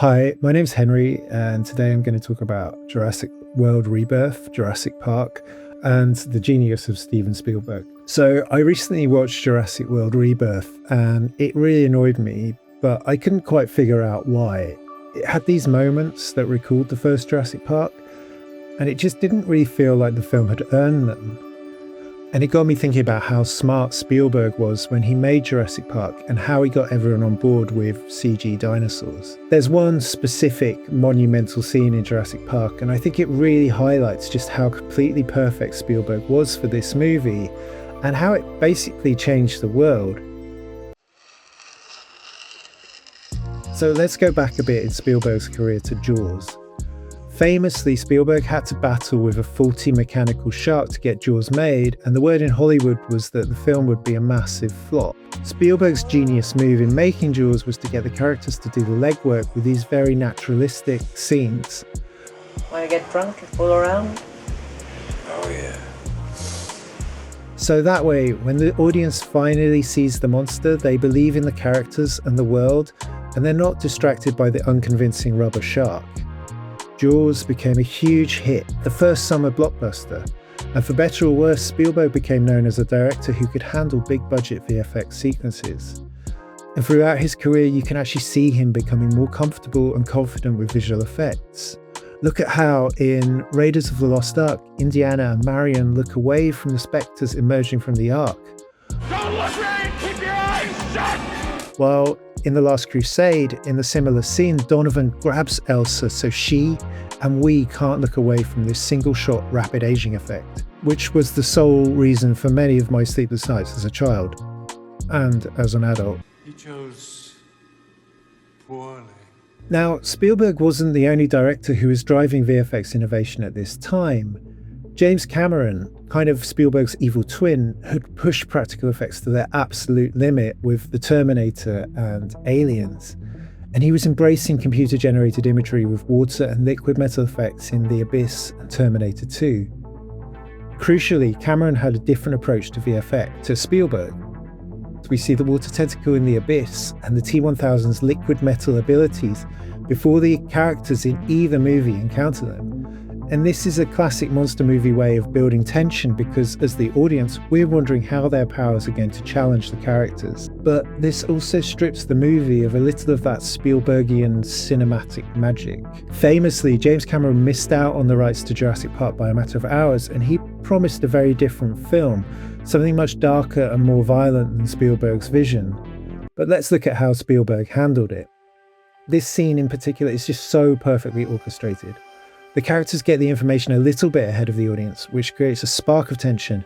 Hi, my name's Henry, and today I'm going to talk about Jurassic World Rebirth, Jurassic Park, and the genius of Steven Spielberg. So I recently watched Jurassic World Rebirth, and it really annoyed me, but I couldn't quite figure out why. It had these moments that recalled the first Jurassic Park, and it just didn't really feel like the film had earned them. And it got me thinking about how smart Spielberg was when he made Jurassic Park and how he got everyone on board with CG dinosaurs. There's one specific monumental scene in Jurassic Park, and I think it really highlights just how completely perfect Spielberg was for this movie and how it basically changed the world. So let's go back a bit in Spielberg's career to Jaws. Famously, Spielberg had to battle with a faulty mechanical shark to get Jaws made, and the word in Hollywood was that the film would be a massive flop. Spielberg's genius move in making Jaws was to get the characters to do the legwork with these very naturalistic scenes. Wanna get drunk and fool around? Oh yeah. So that way, when the audience finally sees the monster, they believe in the characters and the world, and they're not distracted by the unconvincing rubber shark. Jaws became a huge hit, the first summer blockbuster, and for better or worse, Spielberg became known as a director who could handle big-budget VFX sequences. And throughout his career, you can actually see him becoming more comfortable and confident with visual effects. Look at how, in Raiders of the Lost Ark, Indiana and Marion look away from the spectres emerging from the Ark. Don't look right! Keep your eyes shut! While in The Last Crusade, in the similar scene, Donovan grabs Elsa so she and we can't look away from this single-shot rapid aging effect, which was the sole reason for many of my sleepless nights as a child, and as an adult. You chose poorly. Now, Spielberg wasn't the only director who was driving VFX innovation at this time. James Cameron, kind of Spielberg's evil twin, had pushed practical effects to their absolute limit with The Terminator and Aliens. And he was embracing computer-generated imagery with water and liquid metal effects in The Abyss and Terminator 2. Crucially, Cameron had a different approach to VFX to Spielberg. We see the water tentacle in The Abyss and the T-1000's liquid metal abilities before the characters in either movie encounter them. And this is a classic monster movie way of building tension because, as the audience, we're wondering how their powers are going to challenge the characters. But this also strips the movie of a little of that Spielbergian cinematic magic. Famously, James Cameron missed out on the rights to Jurassic Park by a matter of hours, and he promised a very different film, something much darker and more violent than Spielberg's vision. But let's look at how Spielberg handled it. This scene in particular is just so perfectly orchestrated. The characters get the information a little bit ahead of the audience, which creates a spark of tension.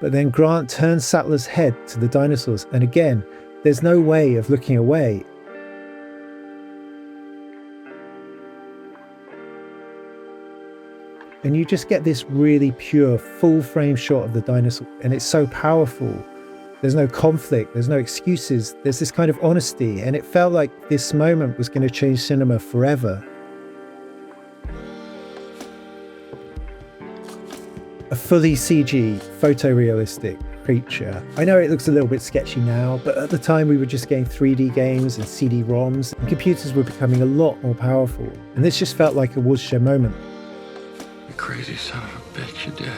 But then Grant turns Sattler's head to the dinosaurs, and again, there's no way of looking away. And you just get this really pure, full-frame shot of the dinosaur, and it's so powerful. There's no conflict, there's no excuses, there's this kind of honesty, and it felt like this moment was going to change cinema forever. A fully CG, photorealistic creature. I know it looks a little bit sketchy now, but at the time we were just getting 3D games and CD-ROMs, and computers were becoming a lot more powerful. And this just felt like a watershed moment. You crazy son of a bitch, you did.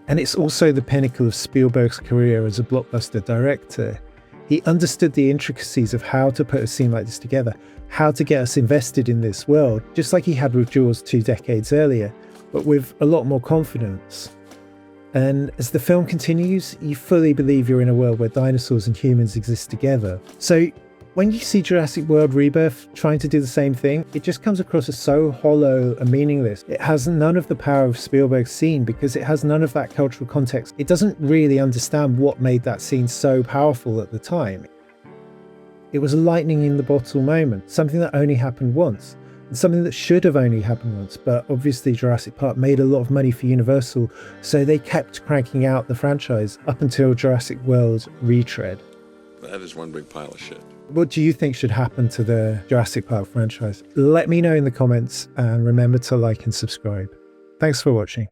And it's also the pinnacle of Spielberg's career as a blockbuster director. He understood the intricacies of how to put a scene like this together, how to get us invested in this world, just like he had with Jaws 2 decades earlier, but with a lot more confidence. And as the film continues, you fully believe you're in a world where dinosaurs and humans exist together. So when you see Jurassic World Rebirth trying to do the same thing, it just comes across as so hollow and meaningless. It has none of the power of Spielberg's scene because it has none of that cultural context. It doesn't really understand what made that scene so powerful at the time. It was a lightning in the bottle moment, something that only happened once, and something that should have only happened once, but obviously Jurassic Park made a lot of money for Universal, so they kept cranking out the franchise up until Jurassic World Retread. That is one big pile of shit. What do you think should happen to the Jurassic Park franchise? Let me know in the comments, and remember to like and subscribe. Thanks for watching.